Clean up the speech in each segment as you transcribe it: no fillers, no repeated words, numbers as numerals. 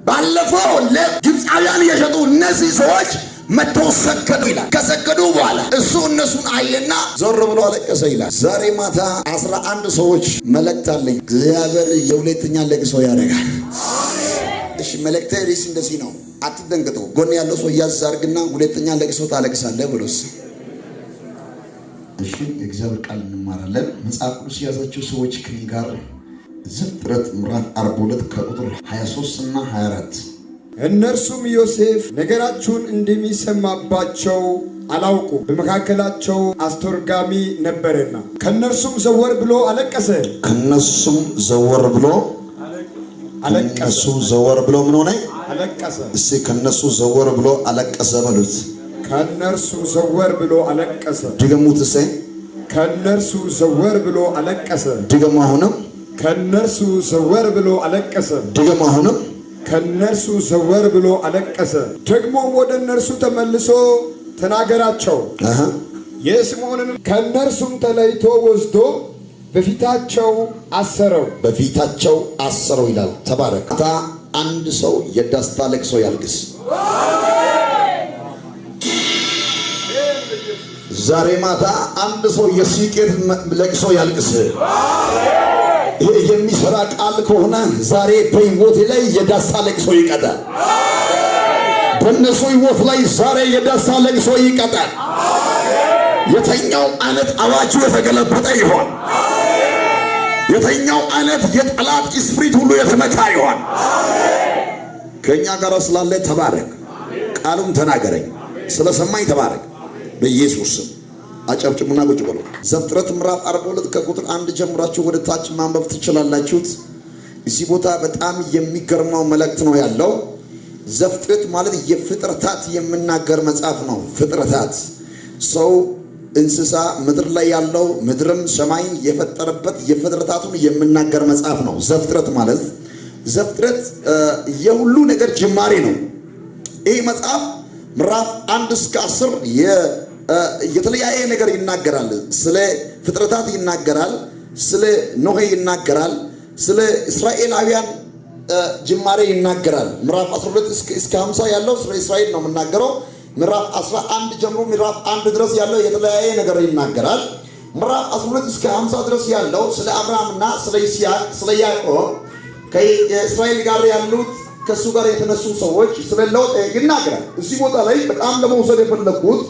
ባለፈው ለግብፃውያን የሸጡ እነዚህ ሰዎች መተው ሰገዱ ይላል። ከሰገዱ በኋላ እሱ እነሱን አየና ዞር ብሎ አለቀሰ ይላል። ዛሬ ማታ 11 ሰዎች መልእክት አለኝ። እግዚአብሔር የሁለተኛ ለቅሶ ያደርጋል። እሺ መልእክቴ ሪስ እንደዚህ ነው። አትደንግጡ። ጎን ያለው ሰው ያዛርግና ሁለተኛ ለቅሶ ታለቅሳለህ ብሎስ። እሺ እግዚአብሔር ቃል እንማራለን። መጽሐፍ ቅዱስ ያዛችሁ ሰዎች ከኔ ጋር ዘፍጥረት ምዕራፍ 42 ከቁጥር 23 እና 24 እነርሱም ዮሴፍ ነገራችሁን እንደሚሰማባቸው አላውቁ፣ በመካከላቸው አስተርጓሚ ነበርና ከነርሱም ዘወር ብሎ አለቀሰ። ከነሱ ዘወር ብሎ ምን ሆነ? አለቀሰ። እስቲ ከነሱ ዘወር ብሎ አለቀሰ በሉት። ከነርሱ ዘወር ብሎ አለቀሰ። ድገሙት። እሴ ከነርሱ ዘወር ብሎ አለቀሰ። ድገሙ። አሁንም ከነርሱ ዘወር ብሎ አለቀሰ። ድገሙ። አሁንም ከነርሱ ዘወር ብሎ አለቀሰ። ደግሞ ወደ እነርሱ ተመልሶ ተናገራቸው። የስምዖንንም ከነርሱም ተለይቶ ወስዶ በፊታቸው አሰረው ይላል። ተባረክ። አንድ ሰው የደስታ ለቅሶ ያልቅስ። ዛሬ ማታ አንድ ሰው የስኬት ለቅሶ ያልቅስ። ይሄ የሚሰራ ቃል ከሆነ ዛሬ በሕይወት ላይ የደስታ ለቅሶ ይቀጣል። በእነሱ ሕይወት ላይ ዛሬ የደስታ ለቅሶ ይቀጣል። የተኛው አይነት አዋጁ የተገለበጠ ይሆን። የተኛው አይነት የጠላት ስፕሪት ሁሉ የተመታ ይሆን። ከኛ ጋር ስላለ ተባረክ። ቃሉም ተናገረኝ። ስለሰማኝ ተባረክ። በኢየሱስ ስም አጨብጭቡና ቁጭ በሉ። ዘፍጥረት ምዕራፍ 42 ከቁጥር 1 ጀምራችሁ ወደ ታች ማንበብ ትችላላችሁት። እዚህ ቦታ በጣም የሚገርመው መልእክት ነው ያለው። ዘፍጥረት ማለት የፍጥረታት የሚናገር መጽሐፍ ነው። ፍጥረታት ሰው፣ እንስሳ፣ ምድር ላይ ያለው ምድርም ሰማይ የፈጠረበት የፍጥረታቱን የሚናገር መጽሐፍ ነው ዘፍጥረት ማለት። ዘፍጥረት የሁሉ ነገር ጅማሬ ነው። ይህ መጽሐፍ ምዕራፍ 1 እስከ 10 የተለያየ ነገር ይናገራል። ስለ ፍጥረታት ይናገራል። ስለ ኖህ ይናገራል። ስለ እስራኤላውያን ጅማሬ ይናገራል። ምዕራፍ 12 እስከ 50 ያለው ስለ እስራኤል ነው የምናገረው። ምዕራፍ 11 ጀምሮ ምዕራፍ 1 ድረስ ያለው የተለያየ ነገር ይናገራል። ምዕራፍ 12 እስከ 50 ድረስ ያለው ስለ አብርሃምና ስለ ይስሐቅ፣ ስለ ያዕቆብ ከእስራኤል ጋር ያሉት ከሱ ጋር የተነሱ ሰዎች ስለ ሎጥ ይናገራል። እዚህ ቦታ ላይ በጣም ለመውሰድ የፈለኩት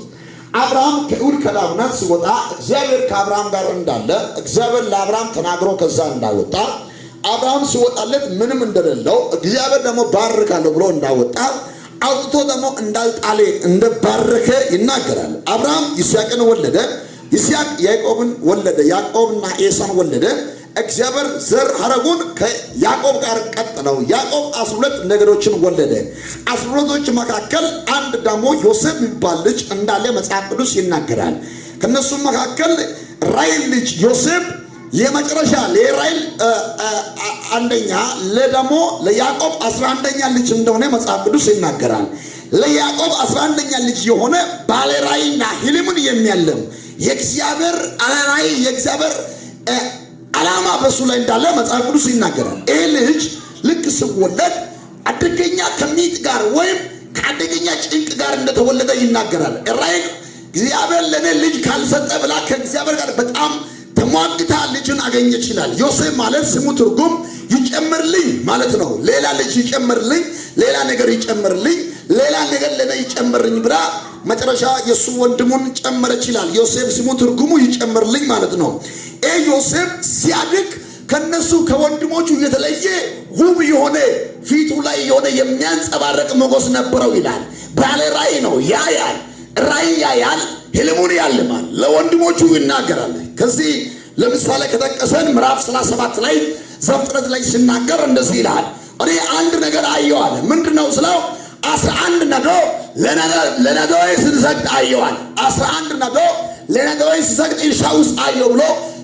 አብርሃም ከኡር ከዳብናት ሲወጣ እግዚአብሔር ከአብርሃም ጋር እንዳለ እግዚአብሔር ለአብርሃም ተናግሮ ከዛ እንዳወጣ አብርሃም ሲወጣለት ምንም እንደሌለው እግዚአብሔር ደግሞ ባርካለሁ ብሎ እንዳወጣ አውጥቶ ደግሞ እንዳልጣለ እንደባረከ ይናገራል። አብርሃም ይስሐቅን ወለደ። ይስሐቅ ያዕቆብን ወለደ። ያዕቆብና ኤሳን ወለደ። እግዚአብሔር ዘር ሐረጉን ከያዕቆብ ጋር ቀጠለው። ያዕቆብ 12 ነገዶችን ወለደ። 12ቶች መካከል አንድ ደግሞ ዮሴፍ የሚባል ልጅ እንዳለ መጽሐፍ ቅዱስ ይናገራል። ከነሱ መካከል ራሔል ልጅ ዮሴፍ የመጨረሻ ለራሔል አንደኛ ለደሞ ለያዕቆብ 11ኛ ልጅ እንደሆነ መጽሐፍ ቅዱስ ይናገራል። ለያዕቆብ 11ኛ ልጅ የሆነ ባለ ራእይና ሕልምን የሚያልም የእግዚአብሔር ራእይ የእግዚአብሔር ዓላማ በሱ ላይ እንዳለ መጽሐፍ ቅዱስ ይናገራል። ይህ ልጅ ልክ ሲወለድ አደገኛ ከሚጥ ጋር ወይም ከአደገኛ ጭንቅ ጋር እንደተወለደ ይናገራል። ራሔል እግዚአብሔር ለኔ ልጅ ካልሰጠ ብላ ከእግዚአብሔር ጋር በጣም ተሟግታ ልጅን አገኘች ይላል። ዮሴፍ ማለት ስሙ ትርጉም ይጨምርልኝ ማለት ነው። ሌላ ልጅ ይጨምርልኝ፣ ሌላ ነገር ይጨምርልኝ፣ ሌላ ነገር ለኔ ይጨምርልኝ ብላ መጨረሻ የሱ ወንድሙን ጨመረች ይላል። ዮሴፍ ስሙ ትርጉሙ ይጨምርልኝ ማለት ነው። ዮሴፍ ሲያድግ ከነሱ ከወንድሞቹ የተለየ ውብ የሆነ ፊቱ ላይ የሆነ የሚያንጸባረቅ ሞገስ ነበረው ይላል። ባለ ራእይ ነው። ያያል፣ ራእይ ያያል፣ ሕልሙን ያልማል፣ ለወንድሞቹ ይናገራል። ከዚህ ለምሳሌ ከጠቀሰን ምዕራፍ 37 ላይ ዘፍጥረት ላይ ሲናገር እንደዚህ ይላል። እኔ አንድ ነገር አየዋል። ምንድነው ስለው 11 ነዶ ለነዶዬ ሲሰግድ አየዋል። 11 ነዶ ለነዶዬ ሲሰግድ እርሻ ውስጥ አየው ብሎ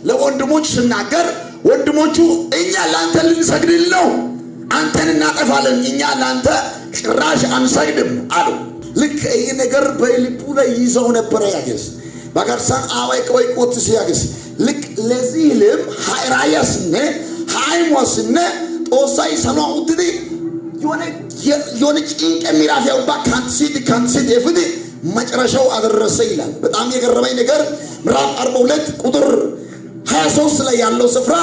ለወንድሞቹ ሲናገር ወንድሞቹ እኛ ላንተ ልንሰግድል ነው፣ አንተን እናጠፋለን፣ እኛ ላንተ ጭራሽ አንሰግድም አሉ። ልክ ይህ ነገር በልቡ ላይ ይዘው ነበረ። ያገስ ባጋርሳን አዋይ ቆይ ቆት ሲያገስ ልክ ለዚህ ልም ሃይራያስነ ሃይሞስነ ጦሳይ ሰማውትዲ የሆነ ጭንቅ የሚራፊያው ካንሲድ የፍድ መጨረሻው አደረሰ ይላል። በጣም የገረመኝ ነገር ምዕራፍ 42 ቁጥር 23 ላይ ያለው ስፍራ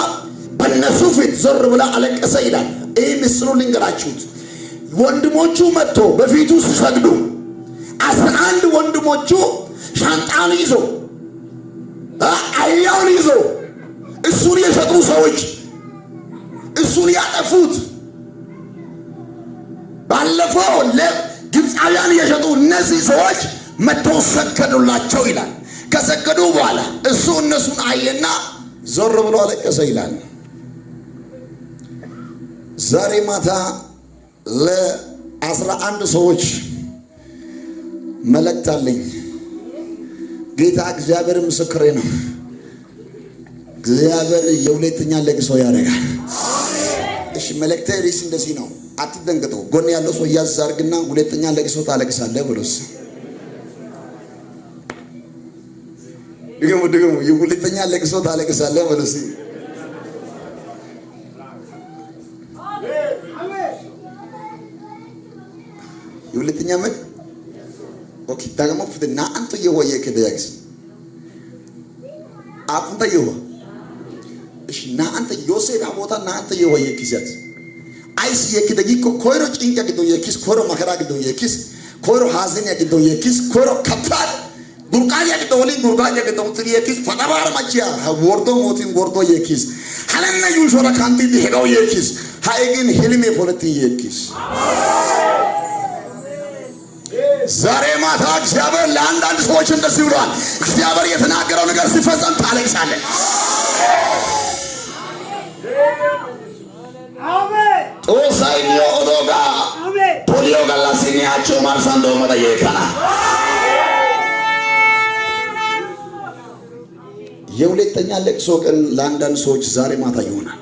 በእነሱ ፊት ዞር ብላ አለቀሰ ይላል። ይህ ምስሉ ልንገራችሁት። ወንድሞቹ መጥቶ በፊቱ ሲሰግዱ 11 ወንድሞቹ ሻንጣን ይዞ አህያውን ይዞ እሱን የሸጡ ሰዎች እሱን ያጠፉት ባለፈው ለግብፃውያን የሸጡ እነዚህ ሰዎች መጥተው ሰገዱላቸው ይላል። ከሰገዱ በኋላ እሱ እነሱን አየና ዞር ብሎ አለቀሰ ይላል። ዛሬ ማታ ለ11 ሰዎች መልእክት አለኝ። ጌታ እግዚአብሔር ምስክሬ ነው። እግዚአብሔር የሁለተኛ ለቅሶ ያደርጋል። እሺ መልእክቴ ርዕስ እንደዚህ ነው። አትደንግጡ። ጎን ያለው ሰው ያዝ አድርግና ሁለተኛ ለቅሶ ታለቅሳለህ ብሎስ ድገሙ የሁለተኛ ለቅሶ ታለቅሳለህ ብሎስ የሁለተኛ ምን ኦኬ ታገሞ ፍትና አንተ የወየ ከደያክስ አፍንታ የወ እሺ ና አንተ ዮሴፍ አቦታ ና አንተ የወየ ኪዛት አይስ የክደጊኮ ኮይሮ ጭንቀ ግዶ የኪስ ኮይሮ መከራ ግዶ የኪስ ኮይሮ ሐዘን ያግዶ የኪስ ኮይሮ ከባድ ዱርቃያ ግዶ ወሊን ዱርቃያ ግዶ ትሪ የኪስ ፈጣባር ማቺያ ወርዶ ሞቲን ወርዶ የኪስ ሐለና ዩሾራ ካንቲ ዲሄጋው የኪስ ሃይግን ህልሜ ፖለቲ የኪስ ዛሬ ማታ እግዚአብሔር ለአንዳንድ ሰዎች እንደዚህ ብሏል። እግዚአብሔር የተናገረው ነገር ሲፈጸም ታለቅሳለህ። ጦሳይኒዮ ኦዶጋ ፖሊዮ ጋላሲኒያቸው ማርሳንዶ መጠየቀና የሁለተኛ ለቅሶ ቀን ለአንዳንድ ሰዎች ዛሬ ማታ ይሆናል።